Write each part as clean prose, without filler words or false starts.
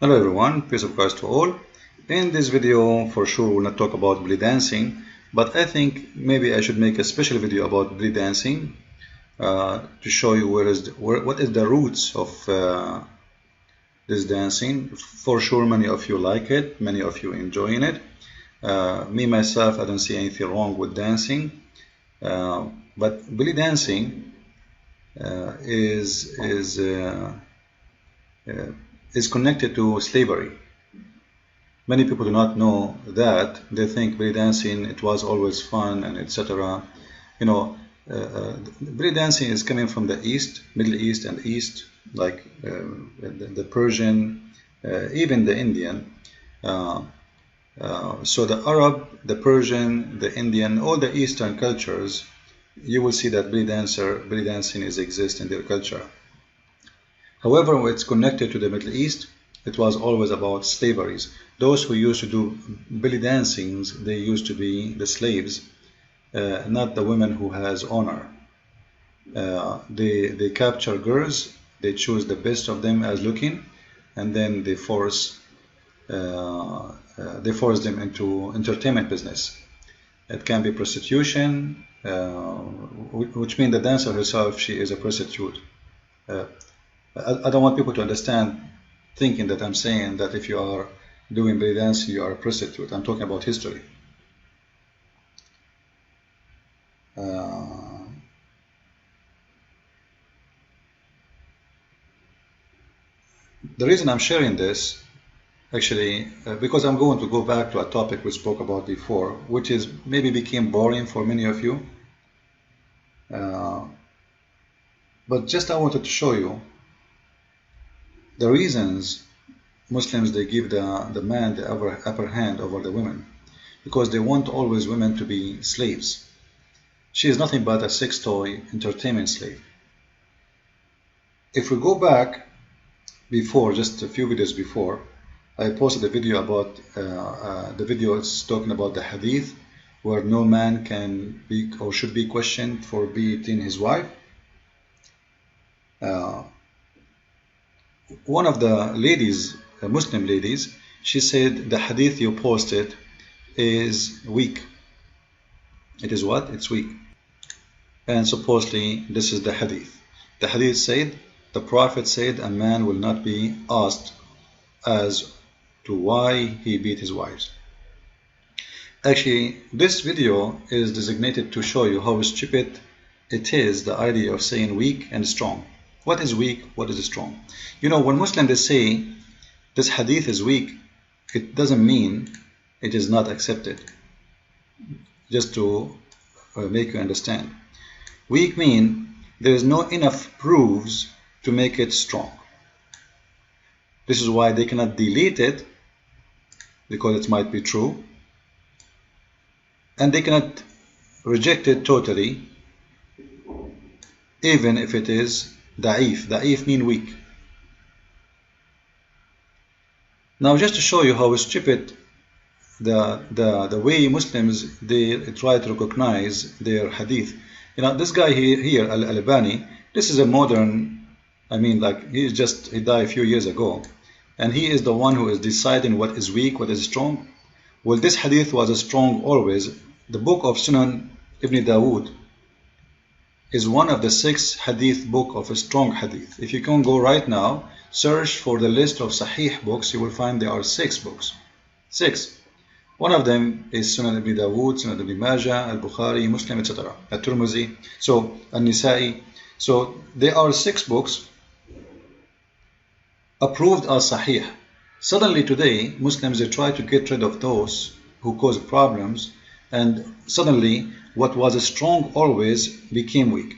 Hello everyone, peace of Christ to all. In this video, for sure, we'll not talk about belly dancing, but I think maybe I should make a special video about belly dancing to show you what is the roots of this dancing. For sure, many of you like it, many of you enjoying it. Me myself, I don't see anything wrong with dancing, but belly dancing is connected to slavery. Many people do not know that. They think belly dancing, it was always fun and etc. You know, belly dancing is coming from the East, Middle East and East, like the Persian, even the Indian. So the Arab, the Persian, the Indian, all the Eastern cultures, you will see that belly dancing exists in their culture. However, when it's connected to the Middle East, it was always about slaveries. Those who used to do belly dancings, they used to be the slaves, not the women who has honor. They capture girls, they choose the best of them as looking, and then they force them into entertainment business. It can be prostitution, which means the dancer herself, she is a prostitute. I don't want people to understand thinking that I'm saying that if you are doing belly dancing, you are a prostitute. I'm talking about history. The reason I'm sharing this, actually, because I'm going to go back to a topic we spoke about before, which is maybe became boring for many of you. But just I wanted to show you the reasons Muslims, they give the man the upper hand over the women, because they want always women to be slaves. She is nothing but a sex toy entertainment slave. If we go back before, just a few videos before, I posted a video about the video is talking about the hadith where no man can be or should be questioned for beating his wife. One of the ladies, Muslim ladies, she said the hadith you posted is weak. It is what? It's weak. And supposedly this is the hadith. The hadith said, the Prophet said a man will not be asked as to why he beat his wives. Actually, this video is designated to show you how stupid it is, the idea of saying weak and strong. What is weak? What is strong? You know, when Muslims they say this hadith is weak, it doesn't mean it is not accepted. Just to make you understand. Weak mean there is no enough proofs to make it strong. This is why they cannot delete it, because it might be true. And they cannot reject it totally, even if it is da'if. Da'if mean weak. Now just to show you how stupid the way Muslims they try to recognize their hadith. You know, this guy here, Al-Albani, this is a modern, I mean, like he died a few years ago, and he is the one who is deciding what is weak, what is strong. Well, this hadith was strong always. The book of Sunan Ibn Dawood is one of the 6 hadith book of a strong hadith. If you can go right now, search for the list of Sahih books, you will find there are 6 books. 6. One of them is Sunan Ibn Dawood, Sunan Ibn Majah, Al-Bukhari, Muslim, etc. At-Tirmidhi, so An-Nisa'i. So there are 6 books approved as Sahih. Suddenly today, Muslims they try to get rid of those who cause problems, and suddenly what was strong always became weak.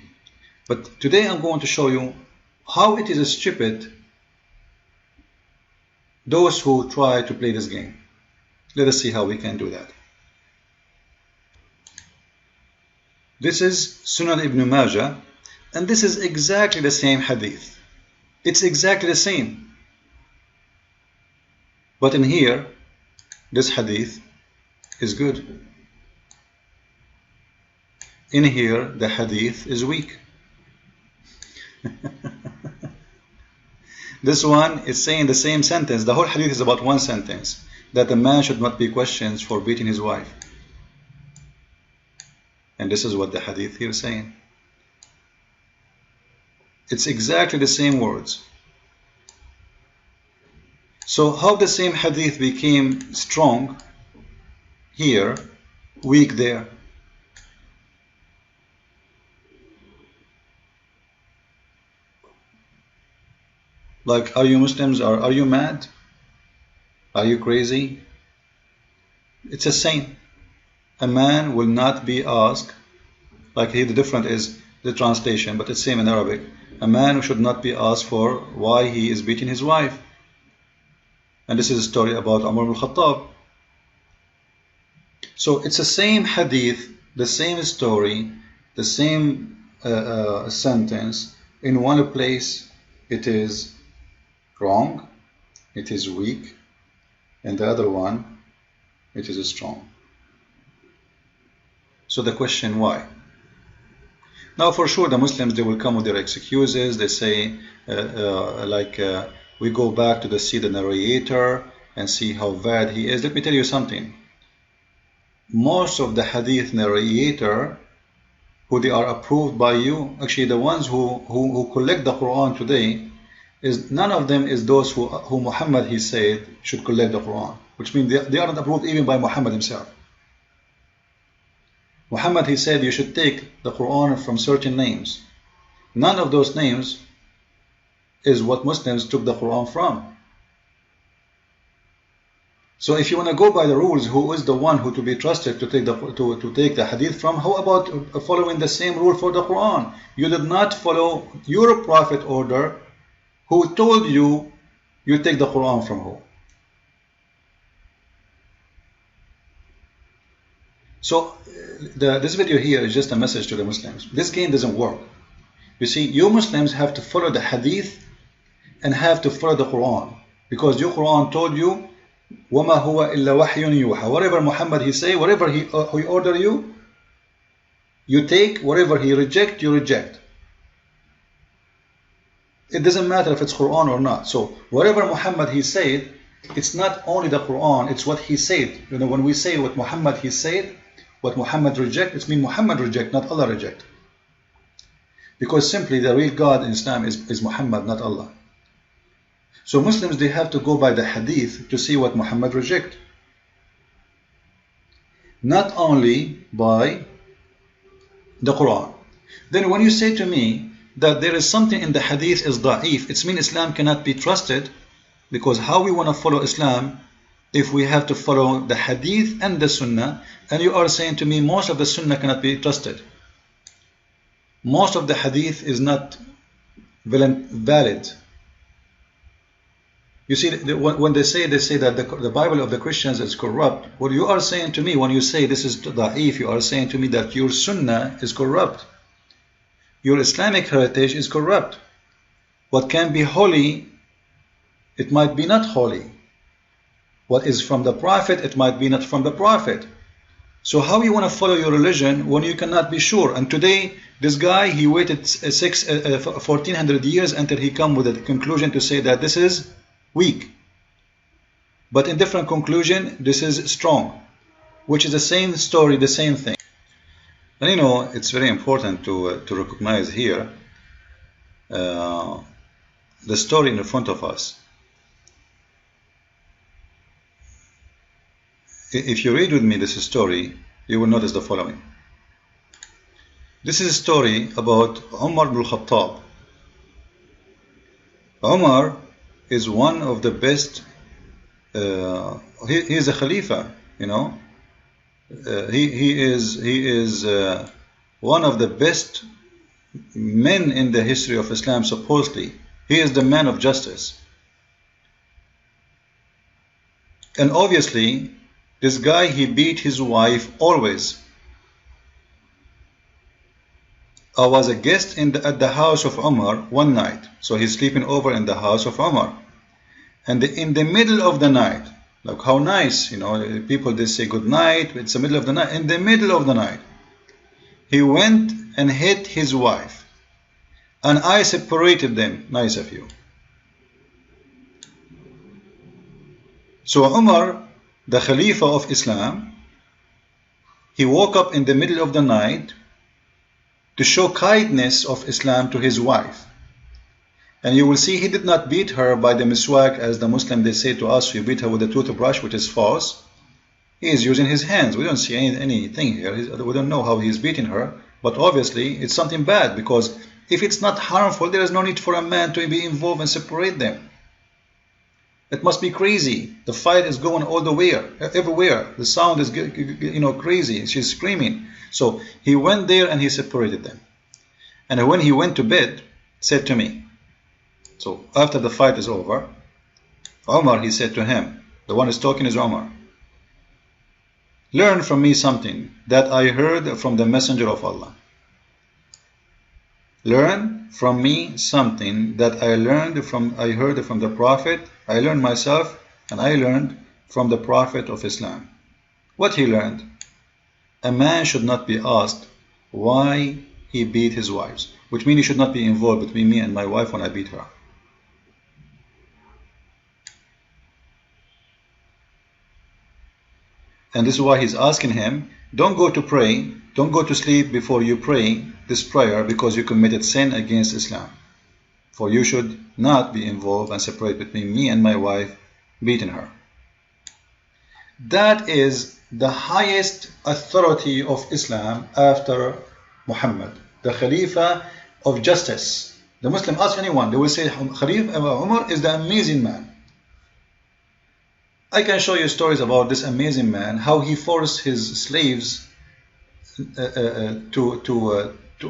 But today I'm going to show you how it is stupid those who try to play this game. Let us see how we can do that. This is Sunan Ibn Majah, and this is exactly the same hadith. It's exactly the same. But in here, this hadith is good. In here, the hadith is weak. This one is saying the same sentence. The whole hadith is about one sentence, that a man should not be questioned for beating his wife. And this is what the hadith here is saying. It's exactly the same words. So how the same hadith became strong here, weak there? Like, are you Muslims, or are you mad? Are you crazy? It's the same. A man will not be asked, like here the difference is the translation, but it's same in Arabic. A man should not be asked for why he is beating his wife. And this is a story about Umar ibn Khattab. So it's the same hadith, the same story, the same sentence. In one place it is wrong, it is weak, and the other one it is strong. So the question, why? Now for sure the Muslims, they will come with their excuses. They say we go back to see the narrator and see how bad he is. Let me tell you something. Most of the hadith narrator who they are approved by you, actually the ones who collect the Quran today, is none of them is those who Muhammad he said should collect the Quran, which means they are not approved even by Muhammad himself. Muhammad he said you should take the Quran from certain names. None of those names is what Muslims took the Quran from. So if you want to go by the rules, who is the one who to be trusted to take the hadith from? How about following the same rule for the Quran? You did not follow your prophet order, who told you take the Quran from who? So this video here is just a message to the Muslims. This game doesn't work. You see, you Muslims have to follow the hadith and have to follow the Quran, because your Quran told you وَمَا هُوَ إِلَّا وَحْيٌ يُوحَى. Whatever Muhammad he say, whatever he order you, you take. Whatever he reject, you reject. It doesn't matter if it's Quran or not. So whatever Muhammad he said, it's not only the Quran, it's what he said. You know, when we say what Muhammad he said, what Muhammad reject, it means Muhammad reject, not Allah reject. Because simply the real God in Islam is Muhammad, not Allah. So Muslims, they have to go by the hadith to see what Muhammad reject. Not only by the Quran. Then when you say to me that there is something in the hadith is da'if, it means Islam cannot be trusted, because how we want to follow Islam if we have to follow the hadith and the sunnah? And you are saying to me most of the sunnah cannot be trusted. Most of the hadith is not valid. You see, when they say that the Bible of the Christians is corrupt, what you are saying to me when you say this is da'if, you are saying to me that your sunnah is corrupt. Your Islamic heritage is corrupt. What can be holy, it might be not holy. What is from the Prophet, it might be not from the Prophet. So how you want to follow your religion when you cannot be sure? And today, this guy, he waited 1400 years until he come with a conclusion to say that this is weak. But in different conclusion, this is strong, which is the same story, the same thing. And you know, it's very important to recognize here the story in front of us. If you read with me this story, you will notice the following. This is a story about Umar ibn Khattab. Umar is one of the best, he is a Khalifa, you know. He is one of the best men in the history of Islam, supposedly. He is the man of justice. And obviously, this guy, he beat his wife always. I was a guest at the house of Umar one night. So he's sleeping over in the house of Umar. And in the middle of the night, like how nice, you know, people, they say good night, it's the middle of the night. In the middle of the night, he went and hit his wife. And I separated them. Nice of you. So Umar, the Khalifa of Islam, he woke up in the middle of the night to show kindness of Islam to his wife. And you will see he did not beat her by the miswak as the Muslim they say to us, you beat her with a toothbrush, which is false. He is using his hands. We don't see anything here. We don't know how he is beating her. But obviously it's something bad, because if it's not harmful, there is no need for a man to be involved and separate them. It must be crazy. The fight is going all the way, everywhere. The sound is, crazy. She's screaming. So he went there and he separated them. And when he went to bed, said to me, so after the fight is over, Umar, he said to him, the one who's talking is Umar, learn from me something that I heard from the Messenger of Allah. Learn from me something that I heard from the Prophet. I learned myself, and I learned from the Prophet of Islam. What he learned? A man should not be asked why he beat his wives, which means he should not be involved between me and my wife when I beat her. And this is why he's asking him, don't go to pray, don't go to sleep before you pray this prayer, because you committed sin against Islam. For you should not be involved and separate between me and my wife, beating her. That is the highest authority of Islam after Muhammad, the Khalifa of justice. The Muslim ask anyone, they will say Khalifa Umar is the amazing man. I can show you stories about this amazing man, how he forced his slaves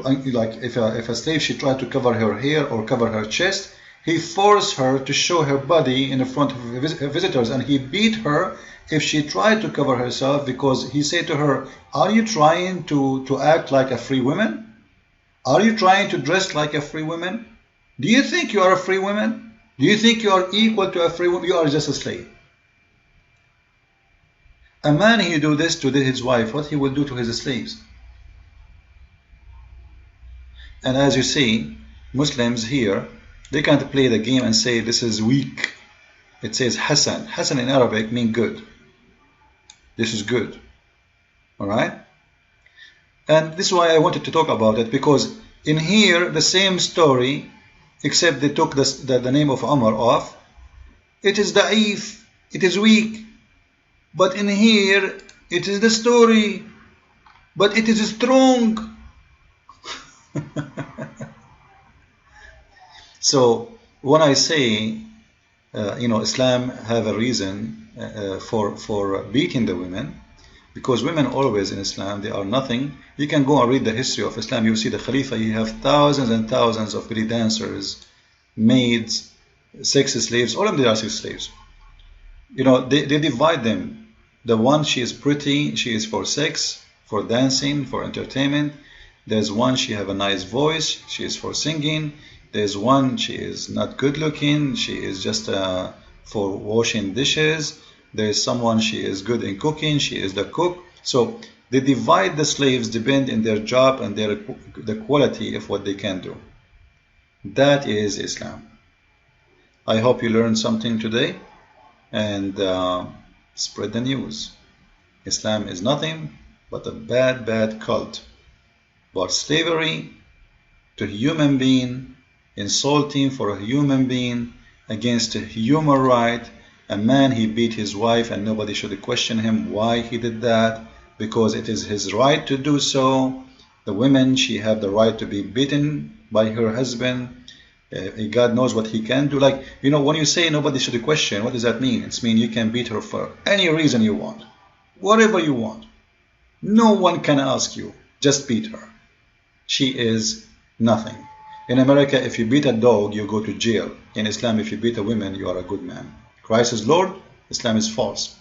like if a slave, she tried to cover her hair or cover her chest, he forced her to show her body in front of her visitors, and he beat her if she tried to cover herself, because he said to her, are you trying to act like a free woman? Are you trying to dress like a free woman? Do you think you are a free woman? Do you think you are equal to a free woman? You are just a slave. A man, he do this to his wife, what he will do to his slaves? And as you see, Muslims here, they can't play the game and say this is weak. It says Hassan. Hassan in Arabic means good. This is good. Alright? And this is why I wanted to talk about it, because in here, the same story, except they took the name of Umar off. It is da'if. It is weak. But in here, it is the story, but it is strong. So when I say, Islam have a reason for beating the women, because women always in Islam, they are nothing. You can go and read the history of Islam. You see the Khalifa, you have thousands and thousands of belly dancers, maids, sex slaves, all of them are sex slaves. They divide them. The one, she is pretty, she is for sex, for dancing, for entertainment. There's one, she have a nice voice, she is for singing. There's one, she is not good looking, she is just for washing dishes. There's someone, she is good in cooking, she is the cook. So they divide the slaves depend on their job and the quality of what they can do. That is Islam. I hope you learned something today, and spread the news. Islam is nothing but a bad cult about slavery to a human being, insulting for a human being against a human right. A man, he beat his wife, and nobody should question him why he did that, because it is his right to do so. The women, she have the right to be beaten by her husband. God knows what he can do. Like, when you say nobody should question, what does that mean? It means you can beat her for any reason you want, whatever you want. No one can ask you, just beat her. She is nothing. In America, if you beat a dog, you go to jail. In Islam, if you beat a woman, you are a good man. Christ is Lord, Islam is false.